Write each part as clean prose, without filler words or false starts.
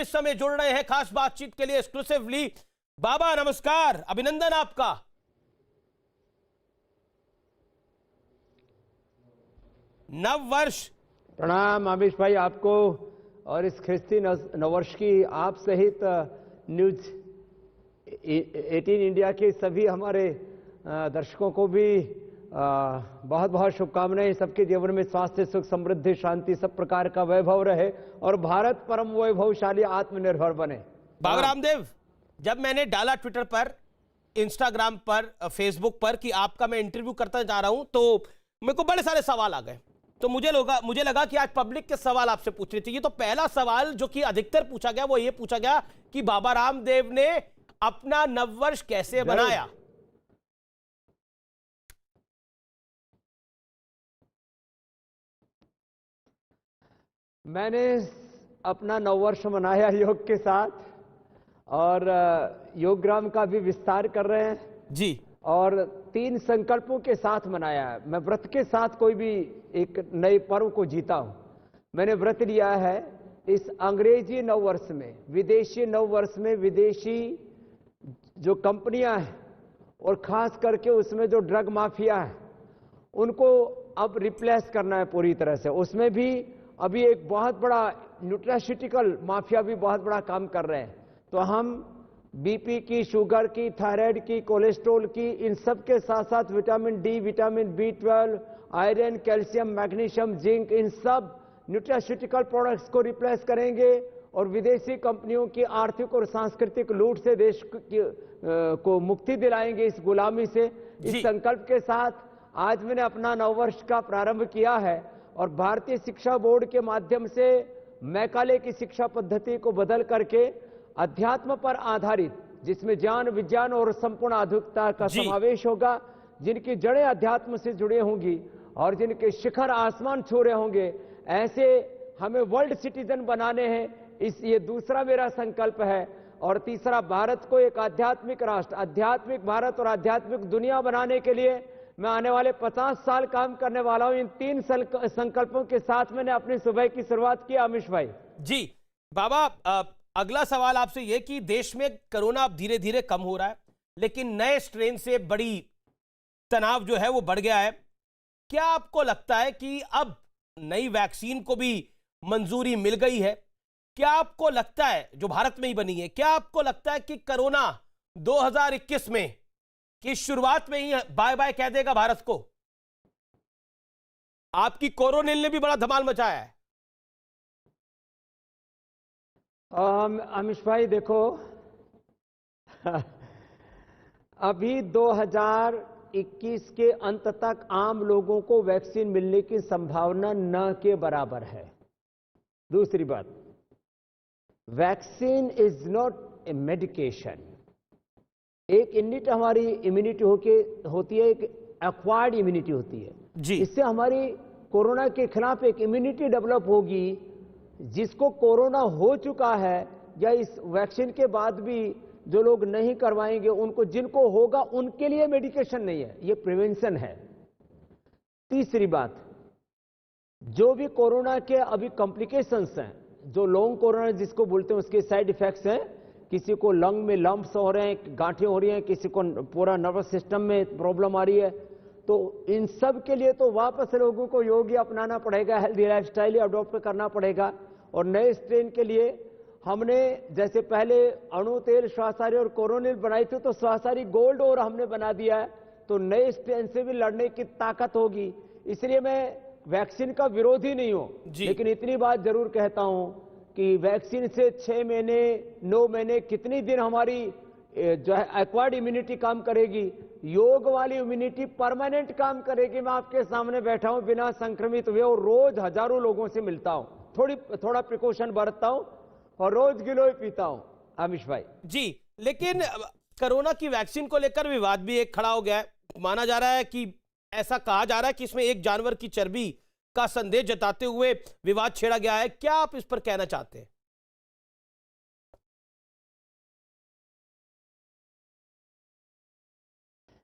इस समय जुड़ रहे हैं खास बातचीत के लिए एक्सक्लूसिवली। बाबा नमस्कार, अभिनंदन आपका। नव वर्ष। प्रणाम आमिश भाई आपको और इस ख्रिस्ती नववर्ष की आप सहित न्यूज 18 इंडिया के सभी हमारे दर्शकों को भी बहुत बहुत शुभकामनाएं। सबके जीवन में स्वास्थ्य, सुख, समृद्धि, शांति, सब प्रकार का वैभव रहे और भारत परम वैभवशाली आत्मनिर्भर बने। बाबा रामदेव, जब मैंने डाला ट्विटर पर, इंस्टाग्राम पर, फेसबुक पर कि आपका मैं इंटरव्यू करता जा रहा हूं, तो मेरे को बड़े सारे सवाल आ गए। तो मुझे लगा कि आज पब्लिक के सवाल आपसे पूछने चाहिए। तो पहला सवाल जो कि अधिकतर पूछा गया वो ये पूछा गया कि बाबा रामदेव ने अपना नववर्ष कैसे बनाया। मैंने अपना नववर्ष मनाया योग के साथ और योगग्राम का भी विस्तार कर रहे हैं जी, और 3 संकल्पों के साथ मनाया है। मैं व्रत के साथ कोई भी एक नए पर्व को जीता हूं। मैंने व्रत लिया है इस अंग्रेजी नववर्ष में, विदेशी नववर्ष में, विदेशी जो कंपनियां हैं और खास करके उसमें जो ड्रग माफिया है उनको अब रिप्लेस करना है पूरी तरह से। उसमें भी अभी एक बहुत बड़ा न्यूट्रास्यूटिकल माफिया भी बहुत बड़ा काम कर रहे हैं। तो हम बीपी की, शुगर की, थायराइड की, कोलेस्ट्रॉल की, इन सब के साथ साथ vitamin D, vitamin B12, iron, calcium, magnesium, zinc, इन सब न्यूट्रास्यूटिकल प्रोडक्ट्स को रिप्लेस करेंगे और विदेशी कंपनियों की आर्थिक और सांस्कृतिक लूट से देश को मुक्ति दिलाएंगे, इस गुलामी से। इस संकल्प के साथ आज मैंने अपना नववर्ष का प्रारंभ किया है और भारतीय शिक्षा बोर्ड के माध्यम से मैकाले की शिक्षा पद्धति को बदल करके अध्यात्म पर आधारित, जिसमें ज्ञान, विज्ञान और संपूर्ण आधुनिकता का समावेश होगा, जिनकी जड़ें अध्यात्म से जुड़े होंगी और जिनके शिखर आसमान छू रहे होंगे, ऐसे हमें वर्ल्ड सिटीजन बनाने हैं। ये दूसरा मेरा संकल्प है। और तीसरा, भारत को एक आध्यात्मिक राष्ट्र, आध्यात्मिक भारत और आध्यात्मिक दुनिया बनाने के लिए मैं आने वाले 50 साल काम करने वाला हूं। इन 3 संकल्पों के साथ मैंने अपनी सुबह की शुरुआत की। आमिश भाई जी। बाबा, अगला सवाल आपसे यह कि देश में कोरोना अब धीरे धीरे कम हो रहा है, लेकिन नए स्ट्रेन से बड़ी तनाव जो है वो बढ़ गया है। क्या आपको लगता है कि अब नई वैक्सीन को भी मंजूरी मिल गई है? क्या आपको लगता है, जो भारत में ही बनी है, क्या आपको लगता है कि कोरोना 2021 में की शुरुआत में ही बाय बाय कह देगा भारत को? आपकी कोरोनिल ने भी बड़ा धमाल मचाया है। अमिश भाई देखो, अभी 2021 के अंत तक आम लोगों को वैक्सीन मिलने की संभावना न के बराबर है। दूसरी बात, vaccine is not a medication. एक इम्यूनिटी हमारी इम्यूनिटी होती है, एक एक्वायर्ड इम्यूनिटी होती है जी। इससे हमारी कोरोना के खिलाफ एक इम्यूनिटी डेवलप होगी। जिसको कोरोना हो चुका है या इस वैक्सीन के बाद भी जो लोग नहीं करवाएंगे, उनको, जिनको होगा उनके लिए मेडिकेशन नहीं है, ये प्रिवेंशन है। तीसरी बात, जो भी कोरोना के अभी कॉम्प्लिकेशंस हैं, जो लॉन्ग कोरोना जिसको बोलते हैं, उसके साइड इफेक्ट्स हैं। किसी को लंग में लंप्स हो रहे हैं, गांठें हो रही हैं, किसी को पूरा नर्वस सिस्टम में प्रॉब्लम आ रही है। तो इन सब के लिए तो वापस लोगों को योग ही अपनाना पड़ेगा, हेल्दी लाइफस्टाइल ही अडॉप्ट करना पड़ेगा। और नए स्ट्रेन के लिए हमने, जैसे पहले अणु तेल, श्वासारी और कोरोनिल बनाई थी, तो श्वासारी गोल्ड और हमने बना दिया है। तो नए स्ट्रेन से भी लड़ने की ताकत होगी। इसलिए मैं वैक्सीन का विरोधी नहीं हूं, लेकिन इतनी बात जरूर कहता हूं कि वैक्सीन से 6 महीने, 9 महीने, कितनी दिन हमारी जो है एक्वायर्ड इम्यूनिटी काम करेगी, योग वाली इम्यूनिटी परमानेंट काम करेगी। मैं आपके सामने बैठा हूं बिना संक्रमित हुए और रोज हजारों लोगों से मिलता हूं, थोड़ा प्रिकॉशन बरतता हूं और रोज गिलोय पीता हूं। आमिश भाई जी, लेकिन कोरोना की वैक्सीन को लेकर विवाद भी एक खड़ा हो गया है। माना जा रहा है कि, ऐसा कहा जा रहा है कि इसमें एक जानवर की चर्बी का संदेश जताते हुए विवाद छेड़ा गया है। क्या आप इस पर कहना चाहते हैं?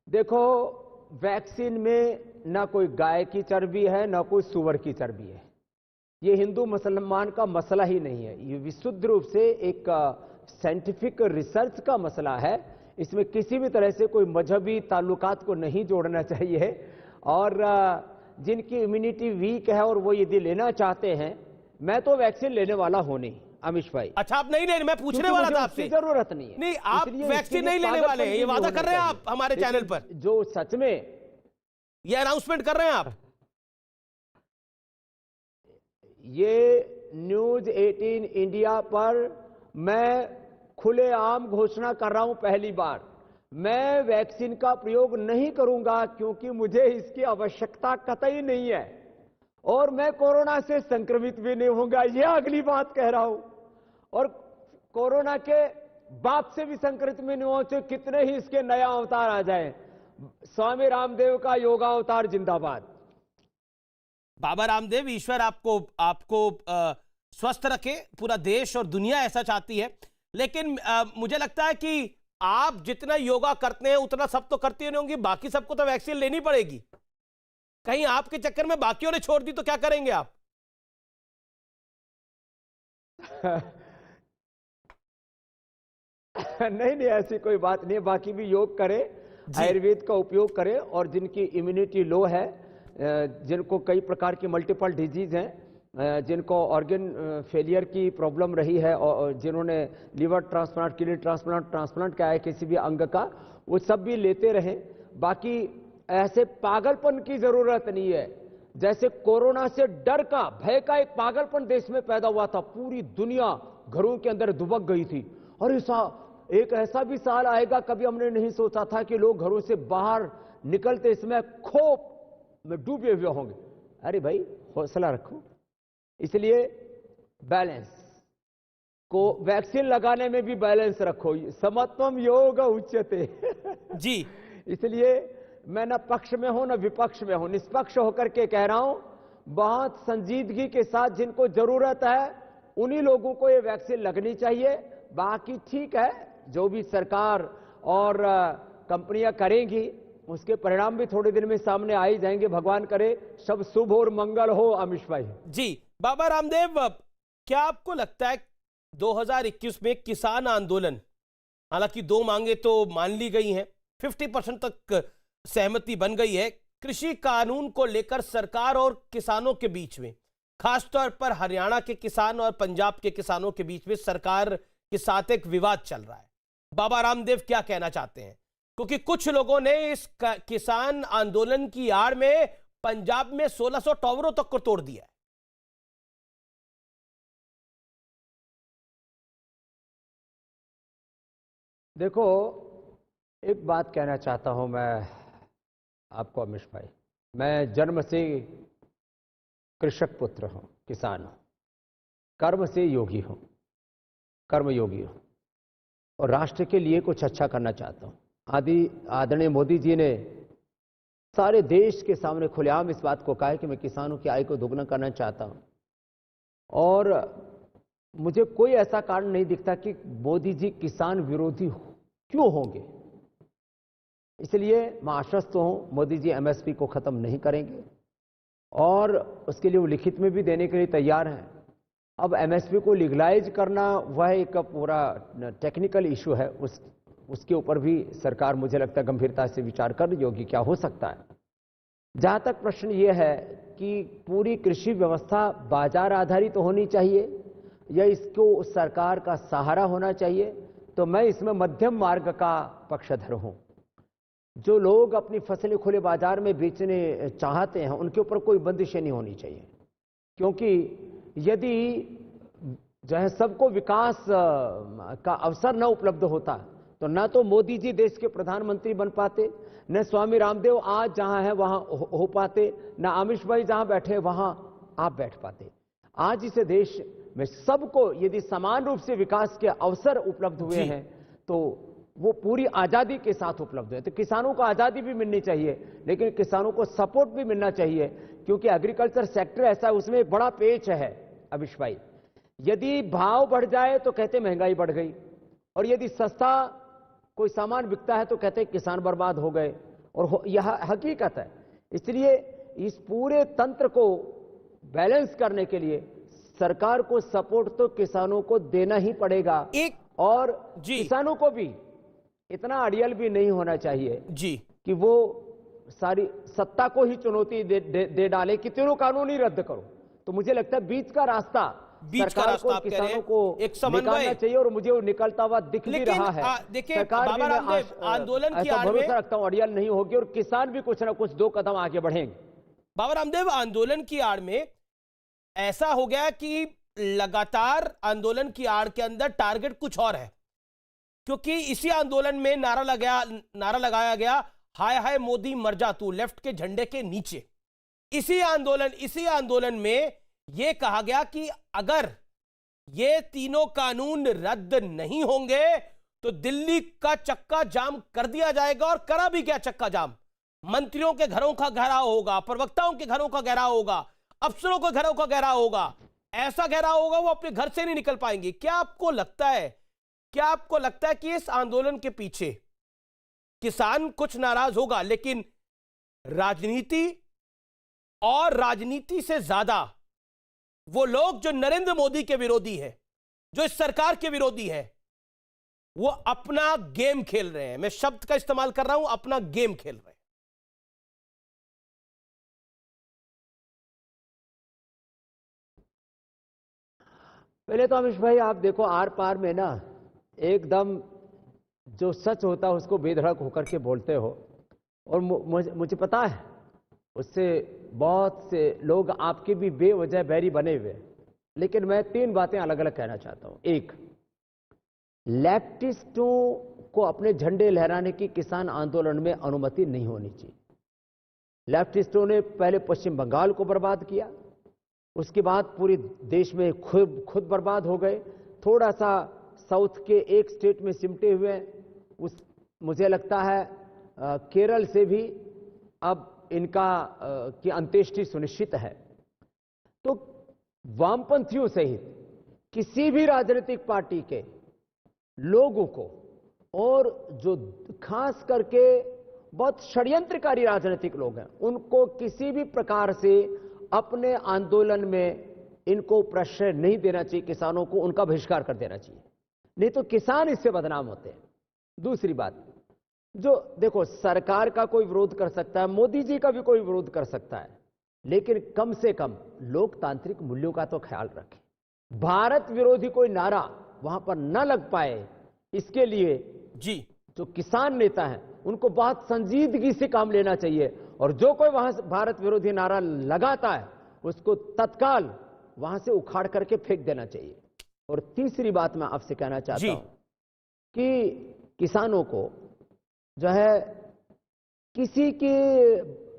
देखो, वैक्सीन में ना कोई गाय की चर्बी है, ना कोई सुअर की चर्बी है। ये हिंदू मुसलमान का मसला ही नहीं है, ये विशुद्ध रूप से एक साइंटिफिक रिसर्च का मसला है। इसमें किसी भी तरह से कोई मजहबी ताल्लुकात को नहीं जोड़ना चाहिए। और जिनकी इम्यूनिटी वीक है और वो यदि लेना चाहते हैं, मैं तो वैक्सीन लेने वाला हूं नहीं अमीश भाई। अच्छा, आप नहीं लेने, मैं पूछने वाला था आपसे। जरूरत नहीं है। नहीं, आप वैक्सीन नहीं लेने वाले हैं, ये वादा कर रहे हैं आप हमारे चैनल पर, जो सच में ये अनाउंसमेंट कर रहे हैं आप। ये न्यूज 18 इंडिया पर मैं खुलेआम घोषणा कर रहा हूं, पहली बार मैं वैक्सीन का प्रयोग नहीं करूंगा, क्योंकि मुझे इसकी आवश्यकता कतई नहीं है और मैं कोरोना से संक्रमित भी नहीं होऊंगा, यह अगली बात कह रहा हूं। और कोरोना के बाप से भी संक्रमित में नहीं हो, चाहे कितने ही इसके नया अवतार आ जाए। स्वामी रामदेव का योगा अवतार जिंदाबाद। बाबा रामदेव, ईश्वर आपको स्वस्थ रखे, पूरा देश और दुनिया ऐसा चाहती है। लेकिन मुझे लगता है कि आप जितना योगा करते हैं उतना सब तो करते नहीं होंगे, बाकी सबको तो वैक्सीन लेनी पड़ेगी। कहीं आपके चक्कर में बाकियों ने छोड़ दी तो क्या करेंगे आप? नहीं, ऐसी कोई बात नहीं है। बाकी भी योग करें, आयुर्वेद का उपयोग करें, और जिनकी इम्यूनिटी लो है, जिनको कई प्रकार की मल्टीपल डिजीज हैं, जिनको ऑर्गन फेलियर की प्रॉब्लम रही है, और जिन्होंने लिवर ट्रांसप्लांट, किडनी ट्रांसप्लांट किया है किसी भी अंग का, वो सब भी लेते रहें। बाकी ऐसे पागलपन की जरूरत नहीं है। जैसे कोरोना से डर का, भय का एक पागलपन देश में पैदा हुआ था, पूरी दुनिया घरों के अंदर दुबक गई थी। और एक ऐसा भी साल आएगा, कभी हमने नहीं सोचा था कि लोग घरों से बाहर निकलते इसमें खौफ में डूबे हुए होंगे। अरे भाई, हौसला रखो। इसलिए बैलेंस को, वैक्सीन लगाने में भी बैलेंस रखो। समत्वम योग उच्यते जी। इसलिए मैं न पक्ष में हूं न विपक्ष में हूं, निष्पक्ष होकर के कह रहा हूं, बहुत संजीदगी के साथ जिनको जरूरत है उन्हीं लोगों को ये वैक्सीन लगनी चाहिए। बाकी ठीक है, जो भी सरकार और कंपनियां करेंगी उसके परिणाम भी थोड़े दिन में सामने आ ही जाएंगे। भगवान करे सब शुभ और मंगल हो। अमीश भाई जी। बाबा रामदेव, क्या आपको लगता है 2021 में किसान आंदोलन, हालांकि 2 मांगे तो मान ली गई हैं, 50% तक सहमति बन गई है, कृषि कानून को लेकर सरकार और किसानों के बीच में, खासतौर पर हरियाणा के किसान और पंजाब के किसानों के बीच में सरकार के साथ एक विवाद चल रहा है। बाबा रामदेव क्या कहना चाहते हैं? क्योंकि कुछ लोगों ने इस किसान आंदोलन की आड़ में पंजाब में 1600 टावरों तक को तोड़ दिया है। देखो, एक बात कहना चाहता हूं मैं आपको अमीश भाई, मैं जन्म से कृषक पुत्र हूं, किसान हूं, कर्म से योगी हूं, कर्मयोगी हूं, और राष्ट्र के लिए कुछ अच्छा करना चाहता हूं। आदरणीय मोदी जी ने सारे देश के सामने खुलेआम इस बात को कहा है कि मैं किसानों की आय को दोगुना करना चाहता हूं, और मुझे कोई ऐसा कारण नहीं दिखता कि मोदी जी किसान विरोधी क्यों होंगे। इसलिए मैं आश्वस्त हूं, मोदी जी एमएसपी को खत्म नहीं करेंगे और उसके लिए वो लिखित में भी देने के लिए तैयार हैं। अब एमएसपी को लीगलाइज करना वह एक पूरा टेक्निकल इशू है, उसके ऊपर भी सरकार मुझे लगता है गंभीरता से विचार कर रही होगी क्या हो सकता है। जहां तक प्रश्न यह है कि पूरी कृषि व्यवस्था बाजार आधारित तो होनी चाहिए या इसको सरकार का सहारा होना चाहिए, तो मैं इसमें मध्यम मार्ग का पक्षधर हूं। जो लोग अपनी फसलें खुले बाजार में बेचने चाहते हैं उनके ऊपर कोई बंदिशें नहीं होनी चाहिए, क्योंकि यदि जो है सबको विकास का अवसर न उपलब्ध होता तो न तो मोदी जी देश के प्रधानमंत्री बन पाते, न स्वामी रामदेव आज जहां है वहां हो पाते, न आमिश भाई जहां बैठे वहां आप बैठ पाते। आज इस देश में सबको यदि समान रूप से विकास के अवसर उपलब्ध हुए हैं तो वो पूरी आजादी के साथ उपलब्ध है। तो किसानों को आजादी भी मिलनी चाहिए, लेकिन किसानों को सपोर्ट भी मिलना चाहिए, क्योंकि एग्रीकल्चर सेक्टर ऐसा है, उसमें एक बड़ा पेच है अभिष भाई। यदि भाव बढ़ जाए तो कहते महंगाई बढ़ गई, और यदि सस्ता कोई सामान बिकता है तो कहते किसान बर्बाद हो गए, और यह हकीकत है। इसलिए इस पूरे तंत्र को बैलेंस करने के लिए सरकार को सपोर्ट तो किसानों को देना ही पड़ेगा। एक और जी किसानों को भी इतना अड़ियल भी नहीं होना चाहिए जी कि वो सारी सत्ता को ही चुनौती दे डाले कि तीनों कानून ही रद्द करो। तो मुझे लगता है बीच का रास्ता सरकार को आप कह रहे किसानों हैं, को एक समन्वय निकालना चाहिए और मुझे वो निकलता हुआ दिख भी रहा है। देखिए सरकार भी बाबा मैं रामदेव, आंदोलन की ऐसा आड़ में भरोसा रखता हूं अड़ियल नहीं होगी और किसान भी कुछ ना कुछ 2 कदम आगे बढ़ेंगे। बाबा रामदेव, आंदोलन की आड़ में ऐसा हो गया कि लगातार आंदोलन की आड़ के अंदर टारगेट कुछ और है, क्योंकि इसी आंदोलन में नारा लगाया गया हाय हाय मोदी मर जा तू, लेफ्ट के झंडे के नीचे। इसी आंदोलन में यह कहा गया कि अगर ये तीनों कानून रद्द नहीं होंगे तो दिल्ली का चक्का जाम कर दिया जाएगा। और करा भी गया चक्का जाम। मंत्रियों के घरों का घेराव होगा, प्रवक्ताओं के घरों का घेराव होगा, अफसरों के घरों का घेराव होगा। ऐसा घेराव होगा वो अपने घर से नहीं निकल पाएंगे। क्या आपको लगता है कि इस आंदोलन के पीछे किसान कुछ नाराज होगा, लेकिन राजनीति और राजनीति से ज्यादा वो लोग जो नरेंद्र मोदी के विरोधी हैं, जो इस सरकार के विरोधी हैं, वो अपना गेम खेल रहे हैं। मैं शब्द का इस्तेमाल कर रहा हूं, अपना गेम खेल रहे हैं। पहले तो अमिश भाई आप देखो, आर पार में ना एकदम जो सच होता है उसको बेधड़क होकर के बोलते हो। और मुझे पता है उससे बहुत से लोग आपके भी बेवजह बैरी बने हुए, लेकिन मैं 3 बातें अलग अलग कहना चाहता हूं। एक, लेफ्टिस्टों को अपने झंडे लहराने की किसान आंदोलन में अनुमति नहीं होनी चाहिए। लेफ्टिस्टों ने पहले पश्चिम बंगाल को बर्बाद किया, उसके बाद पूरे देश में खुद बर्बाद हो गए, थोड़ा सा साउथ के एक स्टेट में सिमटे हुए। मुझे लगता है केरल से भी अब इनका की अंत्येष्टि सुनिश्चित है। तो वामपंथियों सहित किसी भी राजनीतिक पार्टी के लोगों को, और जो खास करके बहुत षड्यंत्रकारी राजनीतिक लोग हैं, उनको किसी भी प्रकार से अपने आंदोलन में इनको प्रश्रय नहीं देना चाहिए। किसानों को उनका बहिष्कार कर देना चाहिए, नहीं तो किसान इससे बदनाम होते हैं। दूसरी बात, जो देखो सरकार का कोई विरोध कर सकता है, मोदी जी का भी कोई विरोध कर सकता है, लेकिन कम से कम लोकतांत्रिक मूल्यों का तो ख्याल रखें। भारत विरोधी कोई नारा वहां पर न लग पाए, इसके लिए जी जो किसान नेता हैं उनको बहुत संजीदगी से काम लेना चाहिए। और जो कोई वहां से भारत विरोधी नारा लगाता है उसको तत्काल वहां से उखाड़ करके फेंक देना चाहिए। और तीसरी बात मैं आपसे कहना चाहता हूं कि किसानों को जो है किसी के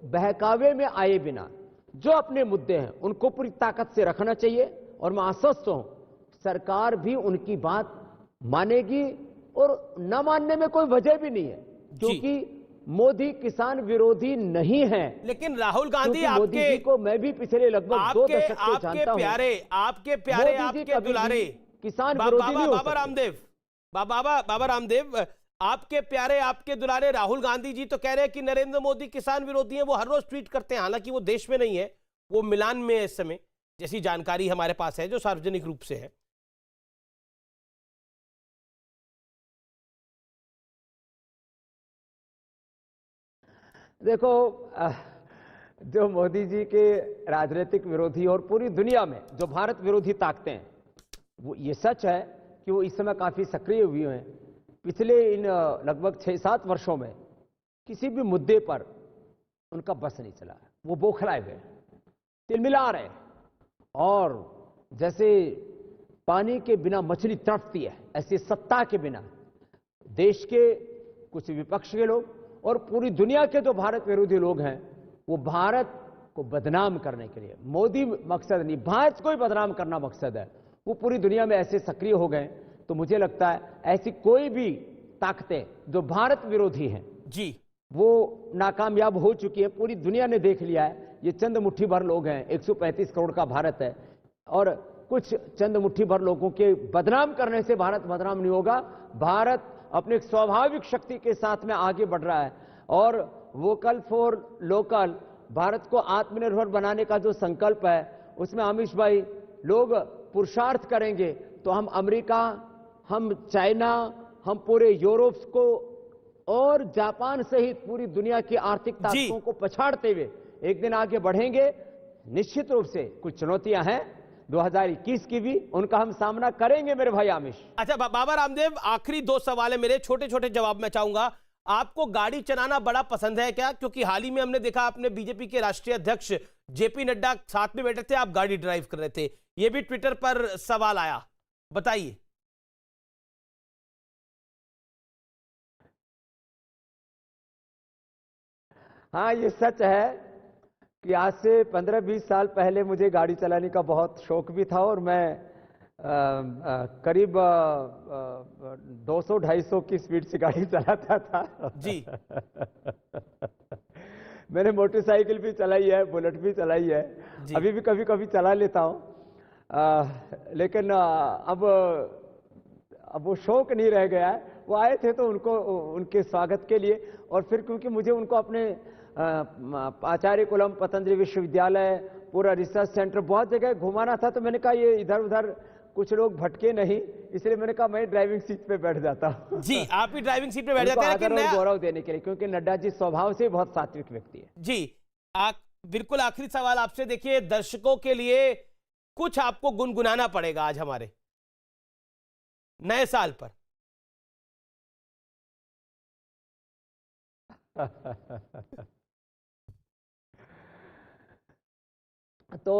बहकावे में आए बिना जो अपने मुद्दे हैं उनको पूरी ताकत से रखना चाहिए। और मैं आश्वस्त हूं सरकार भी उनकी बात मानेगी, और न मानने में कोई वजह भी नहीं है, क्योंकि मोदी किसान विरोधी नहीं है। लेकिन राहुल गांधी, मोदी जी को मैं भी पिछले लगभग 2 दशक से जानता हूं। आपके प्यारे आपके दुलारे किसान विरोधी नहीं हो सकते। बाबा रामदेव, आपके प्यारे आपके दुलारे राहुल गांधी जी तो कह रहे हैं कि नरेंद्र मोदी किसान विरोधी हैं। वो हर रोज ट्वीट करते हैं, हालांकि वो देश में नहीं है, वो मिलान में है इस समय, जैसी जानकारी हमारे पास है जो सार्वजनिक रूप से है। देखो, जो मोदी जी के राजनीतिक विरोधी और पूरी दुनिया में जो भारत विरोधी ताकतें हैं, वो ये सच है कि वो इस समय काफी सक्रिय हुए हैं। पिछले इन लगभग 6-7 वर्षों में किसी भी मुद्दे पर उनका बस नहीं चला। वो बौखलाए हुए, तिलमिला रहे, और जैसे पानी के बिना मछली तड़पती है, ऐसी सत्ता के बिना देश के कुछ विपक्ष के लोग और पूरी दुनिया के जो भारत विरोधी लोग हैं, वो भारत को बदनाम करने के लिए, मोदी मकसद नहीं, भारत को ही बदनाम करना मकसद है, वो पूरी दुनिया में ऐसे सक्रिय हो गए। तो मुझे लगता है ऐसी कोई भी ताकतें जो भारत विरोधी हैं जी, वो नाकामयाब हो चुकी है। पूरी दुनिया ने देख लिया है, ये चंद मुट्ठी भर लोग हैं, 135 करोड़ का भारत है, और कुछ चंद मुट्ठी भर लोगों के बदनाम करने से भारत बदनाम नहीं होगा। भारत अपने स्वाभाविक शक्ति के साथ में आगे बढ़ रहा है, और वोकल फॉर लोकल, भारत को आत्मनिर्भर बनाने का जो संकल्प है, उसमें अमीश भाई लोग पुरुषार्थ करेंगे तो हम अमेरिका, हम चाइना, हम पूरे यूरोप को और जापान सहित पूरी दुनिया की आर्थिक ताकतों को पछाड़ते हुए एक दिन आगे बढ़ेंगे। निश्चित रूप से कुछ चुनौतियां हैं 2021 की भी, उनका हम सामना करेंगे मेरे भाई आमिश। अच्छा बाबा रामदेव, आखिरी 2 सवाल है मेरे, छोटे छोटे जवाब मैं चाहूंगा। आपको गाड़ी चलाना बड़ा पसंद है क्या? क्योंकि हाल ही में हमने देखा आपने बीजेपी के राष्ट्रीय अध्यक्ष जेपी नड्डा साथ में बैठे थे, आप गाड़ी ड्राइव कर रहे थे, यह भी ट्विटर पर सवाल आया, बताइए। हाँ, ये सच है कि आज से 15-20 साल पहले मुझे गाड़ी चलाने का बहुत शौक भी था और मैं करीब 200-250 की स्पीड से गाड़ी चलाता था जी। मैंने मोटरसाइकिल भी चलाई है, बुलेट भी चलाई है, अभी भी कभी कभी चला लेता हूं, लेकिन अब वो शौक नहीं रह गया है। वो आए थे तो उनको, उनके स्वागत के लिए, और फिर क्योंकि मुझे उनको अपने आचार्य कुलम, पतंजलि विश्वविद्यालय, पूरा रिसर्च सेंटर, बहुत जगह घुमाना था, तो मैंने कहा ये इधर उधर कुछ लोग भटके नहीं, इसलिए मैंने कहा मैं ड्राइविंग सीट पे बैठ जाता हूं। जी, आप भी ड्राइविंग सीट पे बैठ जाते हैं, लेकिन नया गौरव देने के लिए, क्योंकि नड्डा जी स्वभाव से बहुत सात्विक व्यक्ति है। जी, बिल्कुल आखिरी सवाल आपसे, देखिए दर्शकों के लिए कुछ आपको गुनगुनाना पड़ेगा आज हमारे नए साल पर। तो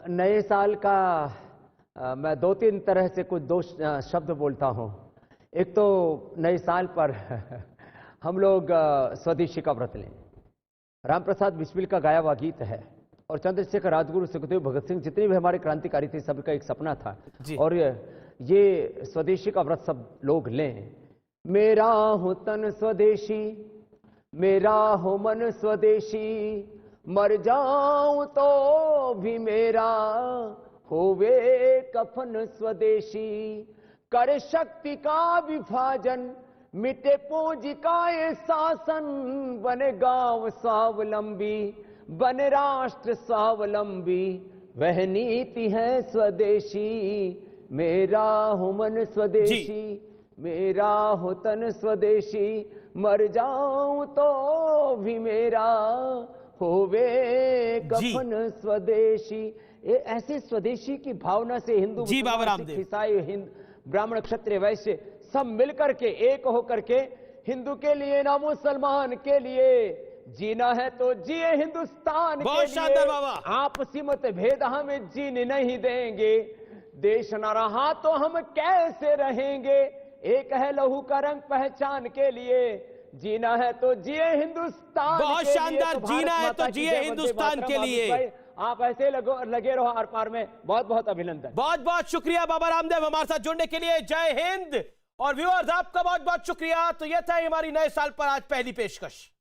नए साल का मैं 2-3 तरह से कुछ 2 शब्द बोलता हूं। एक तो नए साल पर हम लोग स्वदेशी का व्रत लें। राम प्रसाद बिस्मिल का गाया हुआ गीत है, और चंद्रशेखर, राजगुरु, सुखदेव, भगत सिंह, जितने भी हमारे क्रांतिकारी थे, सबका एक सपना था। और ये स्वदेशी का व्रत सब लोग लें। मेरा हो तन स्वदेशी, मेरा हो मन स्वदेशी, मर जाऊं तो भी मेरा होवे कफन स्वदेशी। कर शक्ति का विभाजन, मिटे पूंजी का ये शासन, बने गांव स्वावलंबी, बने राष्ट्र स्वावलंबी, वह नीति है स्वदेशी। मेरा हो मन स्वदेशी, मेरा हो तन स्वदेशी, मर जाऊं तो भी मेरा होवे कफन स्वदेशी। ये ऐसे स्वदेशी की भावना से हिंदू, ईसाई, ब्राह्मण, क्षत्रिय, वैश्य सब मिलकर के, एक होकर के, हिंदू के लिए ना मुसलमान के लिए जीना है तो जिए हिंदुस्तान के लिए। आपसी मतभेद हमें जीने नहीं देंगे, देश न रहा तो हम कैसे रहेंगे। एक है लहू का रंग पहचान के लिए, जीना है तो जिए हिंदुस्तान। बहुत शानदार, जीना है तो जिए हिंदुस्तान के लिए। आप ऐसे लगे रहो आर पार में। बहुत बहुत अभिनंदन। बहुत बहुत शुक्रिया बाबा रामदेव हमारे साथ जुड़ने के लिए। जय हिंद। और व्यूअर्स, आपका बहुत बहुत शुक्रिया। तो यह था हमारी नए साल पर आज पहली पेशकश।